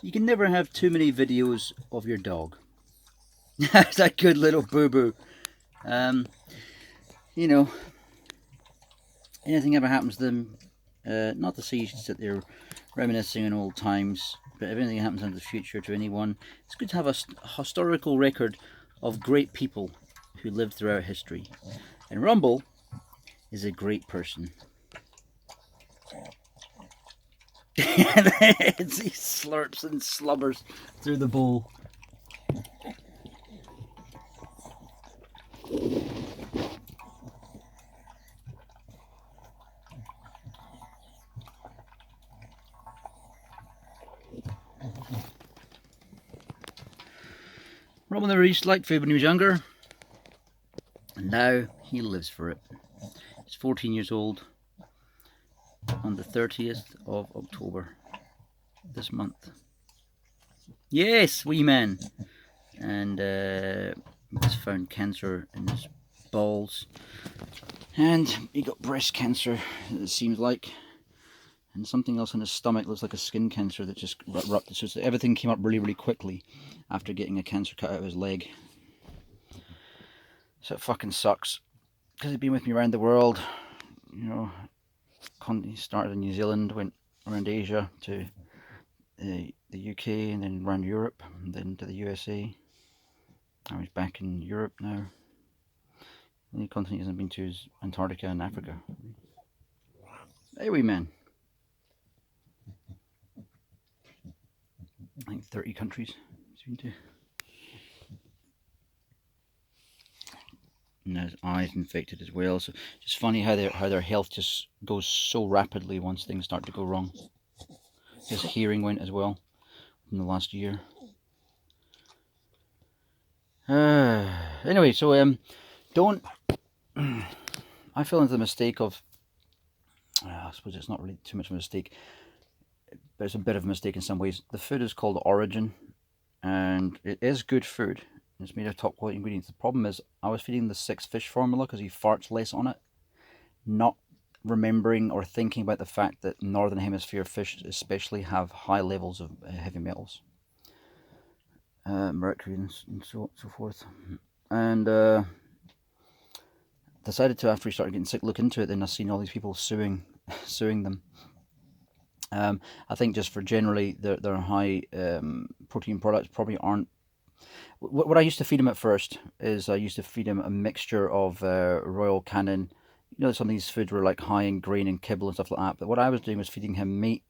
You can never have too many videos of your dog. That's a good little boo-boo. Um, you know, anything ever happens to them, not to say you should sit there reminiscing on old times, but if anything happens in the future to anyone, it's good to have a historical record of great people who lived throughout history. And Rumble is a great person. He slurps and slubbers through the bowl. Rumble never used to like food when he was younger, and now he lives for it. He's 14 years old on the 30th of October this month. Yes, wee man. And he's found cancer in his balls, and he got breast cancer, it seems like, and something else in his stomach. Looks like a skin cancer that just erupted. So everything came up really quickly after getting a cancer cut out of his leg. So it fucking sucks, because he'd been with me around the world. You know, he started in New Zealand, went around Asia to the UK, and then around Europe, and then to the USA. Now he's back in Europe now. The only continent he hasn't been to is Antarctica and Africa. Hey, wee man. I think 30 countries he's been to. And his eyes infected as well. So it's funny how their health just goes so rapidly once things start to go wrong. His hearing went as well in the last year. Anyway, so don't. I fell into the mistake of. I suppose it's not really too much of a mistake, but it's a bit of a mistake in some ways. The food is called Orijen, and it is good food. It's made of top quality ingredients. The problem is I was feeding the 6 fish formula because he farts less on it, not remembering or thinking about the fact that northern hemisphere fish especially have high levels of heavy metals, mercury and so forth. And decided to, after he started getting sick, look into it. Then I seen all these people suing them. I think just for generally their high protein products probably aren't. What I used to feed him at first is I used to feed him a mixture of Royal Canin. You know, some of these foods were like high in grain and kibble and stuff like that. But what I was doing was feeding him meat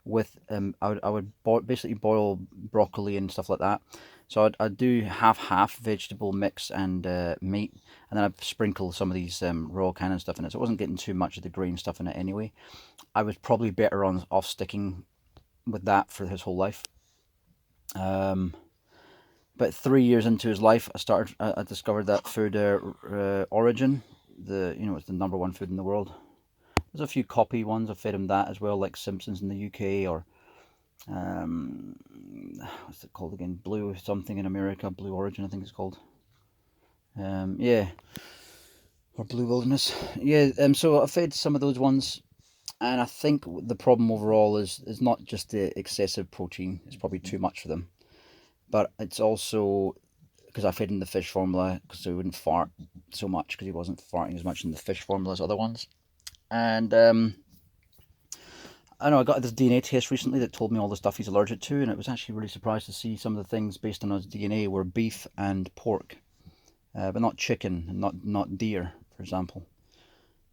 with I would basically boil broccoli and stuff like that. So I'd do half vegetable mix and meat, and then I'd sprinkle some of these Royal Canin stuff in it. So I wasn't getting too much of the grain stuff in it anyway. I was probably better off sticking with that for his whole life. But 3 years into his life, I discovered that food, Orijen. It's the #1 food in the world. There's a few copy ones. I fed him that as well, like Simpsons in the UK, or what's it called again? Blue something in America. Blue Orijen, I think it's called. Yeah, or Blue Wilderness. Yeah. So I fed some of those ones, and I think the problem overall is not just the excessive protein. It's probably too much for them. But it's also because I fed him the fish formula because he wouldn't fart so much, because he wasn't farting as much in the fish formula as other ones. And I know I got this DNA test recently that told me all the stuff he's allergic to, and it was actually really surprised to see some of the things based on his DNA were beef and pork, but not chicken, not deer, for example.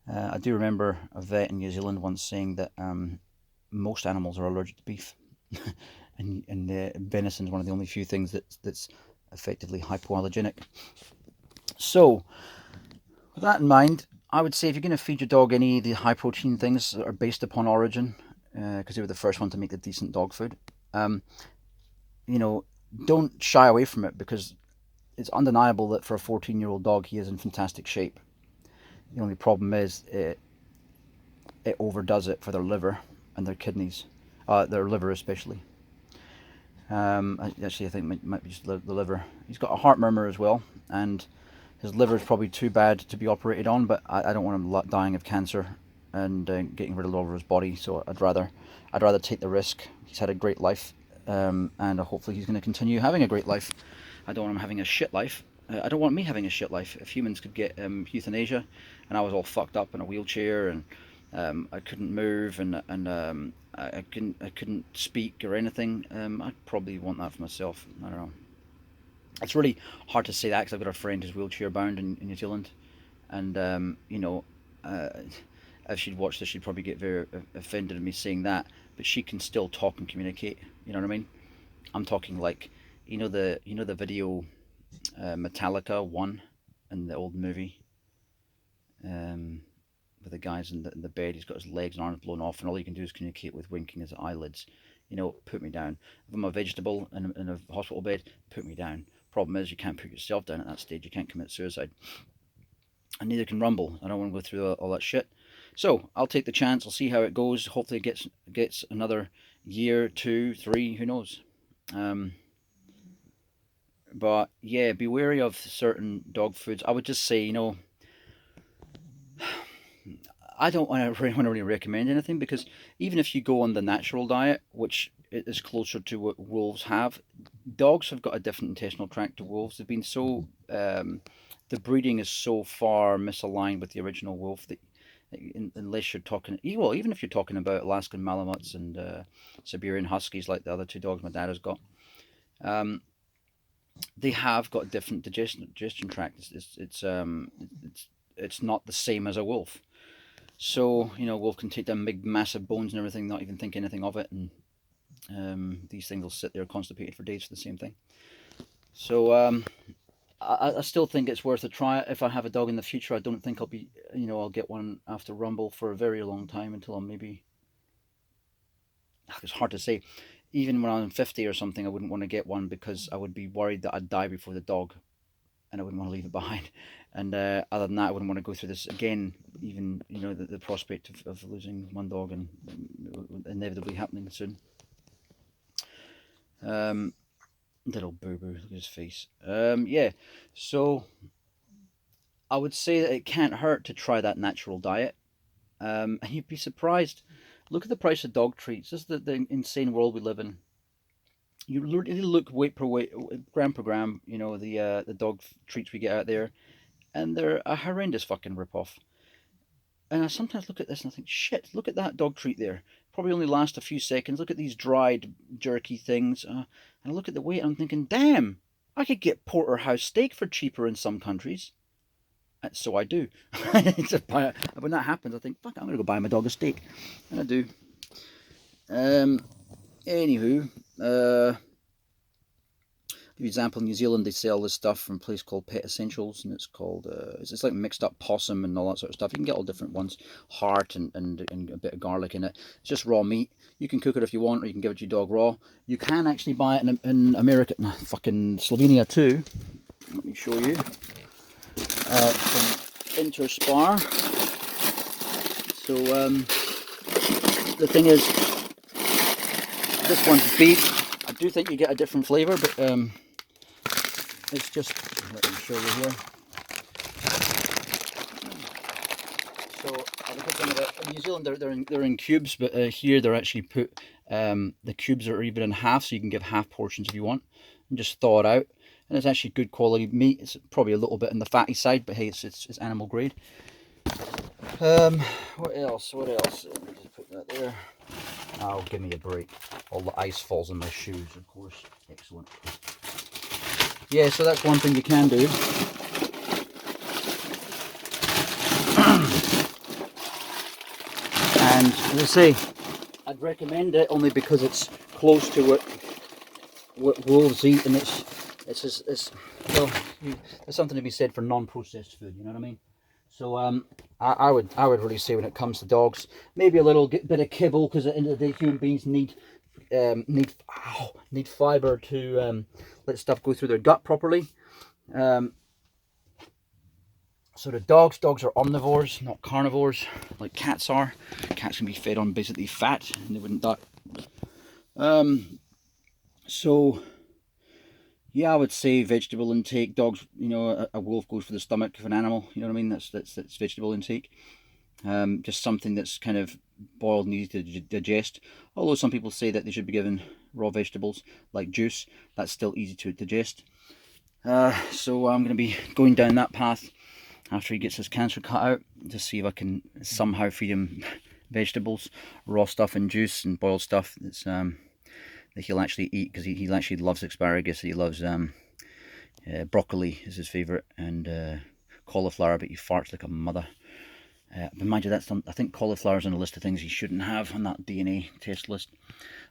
I do remember a vet in New Zealand once saying that most animals are allergic to beef. and venison is one of the only few things that's effectively hypoallergenic. So, with that in mind, I would say if you're going to feed your dog any of the high protein things that are based upon Orijen, because they were the first one to make the decent dog food, don't shy away from it, because it's undeniable that for a 14-year-old dog he is in fantastic shape. The only problem is it overdoes it for their liver and their kidneys, their liver especially. Actually, I think it might be just the liver. He's got a heart murmur as well, and his liver is probably too bad to be operated on, but I don't want him dying of cancer and getting rid of all over his body. So I'd rather take the risk. He's had a great life and hopefully he's going to continue having a great life. I don't want him having a shit life. I don't want me having a shit life. If humans could get euthanasia, and I was all fucked up in a wheelchair, and I couldn't move, and I couldn't speak or anything, I'd probably want that for myself. I don't know. It's really hard to say that because I've got a friend who's wheelchair bound in New Zealand, and uh, if she'd watch this, she'd probably get very offended at me saying that. But she can still talk and communicate. You know what I mean? I'm talking like, the video Metallica one in the old movie, um, with the guys in the bed. He's got his legs and arms blown off, and all he can do is communicate with winking his eyelids. Put me down. If I'm a vegetable in a hospital bed, put me down. Problem is, you can't put yourself down at that stage. You can't commit suicide, and neither can Rumble. I don't want to go through all that shit. So I'll take the chance. I'll see how it goes. Hopefully, it gets another year, 2, 3. Who knows? Um, but yeah, be wary of certain dog foods. I would just say, I don't want to really recommend anything, because even if you go on the natural diet, which is closer to what wolves have, dogs have got a different intestinal tract to wolves. They've been so the breeding is so far misaligned with the original wolf that, unless you're talking, well, even if you're talking about Alaskan Malamuts and Siberian Huskies, like the other two dogs my dad has got, um, they have got a different digestion tract. It's not the same as a wolf. So, wolf can take down big, massive bones and everything, not even think anything of it, and these things will sit there constipated for days for the same thing. So, I still think it's worth a try. If I have a dog in the future, I don't think I'll get one after Rumble for a very long time, until I'm maybe, it's hard to say. Even when I'm 50 or something, I wouldn't want to get one, because I would be worried that I'd die before the dog, and I wouldn't want to leave it behind. And other than that, I wouldn't want to go through this again. Even the prospect of losing one dog, and inevitably happening soon. Um, Little boo boo, look at his face. Yeah, so I would say that it can't hurt to try that natural diet. And you'd be surprised. Look at the price of dog treats. This is the insane world we live in. You really look weight per weight, gram per gram. The dog treats we get out there, and they're a horrendous fucking rip-off. And I sometimes look at this and I think, shit, look at that dog treat there. Probably only last a few seconds. Look at these dried jerky things. And I look at the weight and I'm thinking, damn, I could get porterhouse steak for cheaper in some countries. And so I do. When that happens, I think, fuck, I'm going to go buy my dog a steak. And I do. Um, Anywho, give you an example, in New Zealand they sell this stuff from a place called Pet Essentials, and it's called it's like mixed up possum and all that sort of stuff. You can get all different ones, heart and a bit of garlic in it. It's just raw meat. You can cook it if you want, or you can give it to your dog raw. You can actually buy it in America, fucking Slovenia too. Let me show you. From Interspar. So the thing is, this one's beef. I do think you get a different flavour, but it's just, let me show you here. So I was looking at it. In New Zealand they're in cubes, but here they're actually put, the cubes are even in half, so you can give half portions if you want, and just thaw it out. And it's actually good quality meat. It's probably a little bit on the fatty side, but hey, it's animal grade. What else? Let me just put that there. Oh, give me a break. All the ice falls on my shoes, of course. Excellent. Yeah, so that's one thing you can do. And as I say, I'd recommend it only because it's close to what wolves eat, and it's well, there's something to be said for non-processed food. You know what I mean? So I would really say, when it comes to dogs, maybe a little bit of kibble, because at the end of the day, human beings need fiber to let stuff go through their gut properly. So the dogs are omnivores, not carnivores, like cats are. Cats can be fed on basically fat, and they wouldn't die. So yeah, I would say vegetable intake. Dogs, a wolf goes for the stomach of an animal. You know what I mean? That's vegetable intake. Just something that's kind of boiled and easy to digest. Although some people say that they should be given raw vegetables like juice. That's still easy to digest. So I'm going to be going down that path after he gets his cancer cut out, to see if I can somehow feed him vegetables, raw stuff and juice and boiled stuff that's that he'll actually eat, because he actually loves asparagus. He loves broccoli is his favourite, and cauliflower, but he farts like a mother. But mind you, that's I think cauliflower's on a list of things he shouldn't have on that DNA test list.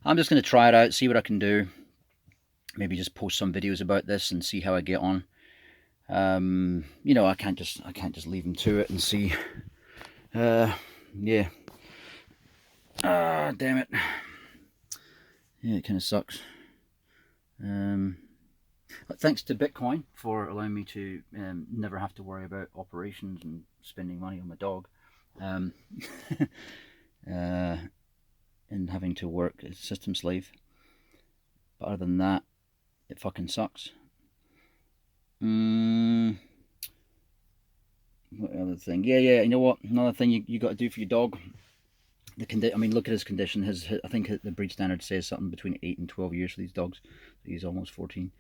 I'm just going to try it out, see what I can do. Maybe just post some videos about this and see how I get on. You know, I can't just leave him to it and see. Yeah. Damn it. Yeah, it kind of sucks. Thanks to Bitcoin for allowing me to never have to worry about operations and spending money on my dog, and having to work as a system slave. But other than that, it fucking sucks. What other thing? Yeah, you know what? Another thing you got to do for your dog. I mean, look at his condition. I think the breed standard says something between 8 and 12 years for these dogs. He's almost 14.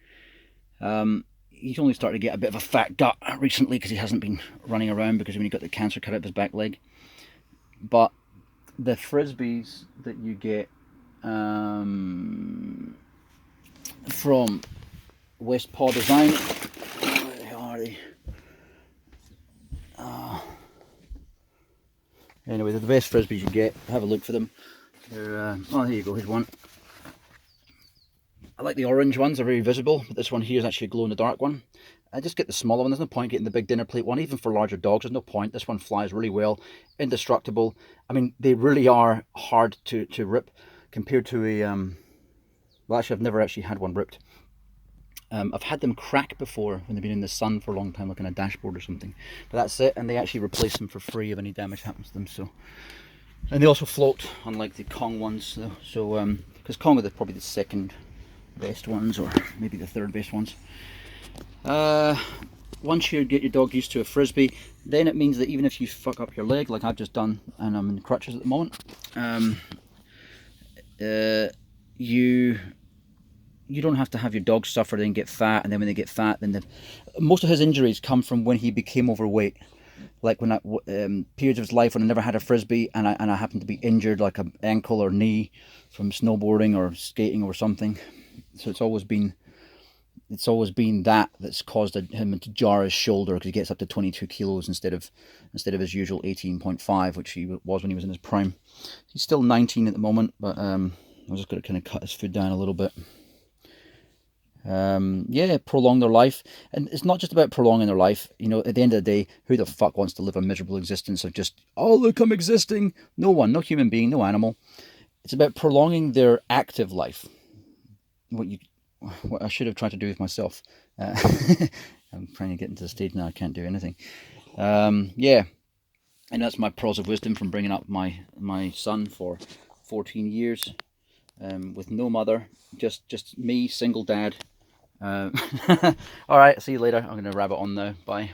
He's only started to get a bit of a fat gut recently because he hasn't been running around, because when he got the cancer cut out of his back leg. But the frisbees that you get from West Paw Design, where are they? Anyway, they're the best frisbees you get. Have a look for them. They're, oh, here you go, here's one. I like the orange ones, they're very visible, but this one here is actually a glow-in-the-dark one. I just get the smaller one. There's no point getting the big dinner plate one, even for larger dogs. There's no point. This one flies really well, indestructible. I mean, they really are hard to rip compared to a... well, actually, I've never actually had one ripped. I've had them crack before when they've been in the sun for a long time, like on a dashboard or something. But that's it, and they actually replace them for free if any damage happens to them. So, and they also float, unlike the Kong ones. So, because Kong are probably the second best ones, or maybe the third best ones. Once you get your dog used to a frisbee, then it means that even if you fuck up your leg, like I've just done, and I'm in crutches at the moment, you don't have to have your dog suffer and get fat, and then when they get fat, then most of his injuries come from when he became overweight. Like when periods of his life when I never had a frisbee, and I happened to be injured, like an ankle or knee from snowboarding or skating or something. So it's always been that's caused him to jar his shoulder, because he gets up to 22 kilos instead of his usual 18.5, which he was when he was in his prime. He's still 19 at the moment, but I'm just going to kind of cut his food down a little bit. Yeah, prolong their life. And it's not just about prolonging their life. You know, at the end of the day, who the fuck wants to live a miserable existence of just, oh look, I'm existing? No one, no human being, no animal. It's about prolonging their active life. What I should have tried to do with myself. I'm trying to get into the stage now I can't do anything. Yeah, and that's my pearls of wisdom from bringing up my son for 14 years with no mother, just me, single dad. All right, see you later. I'm going to wrap it on now. Bye.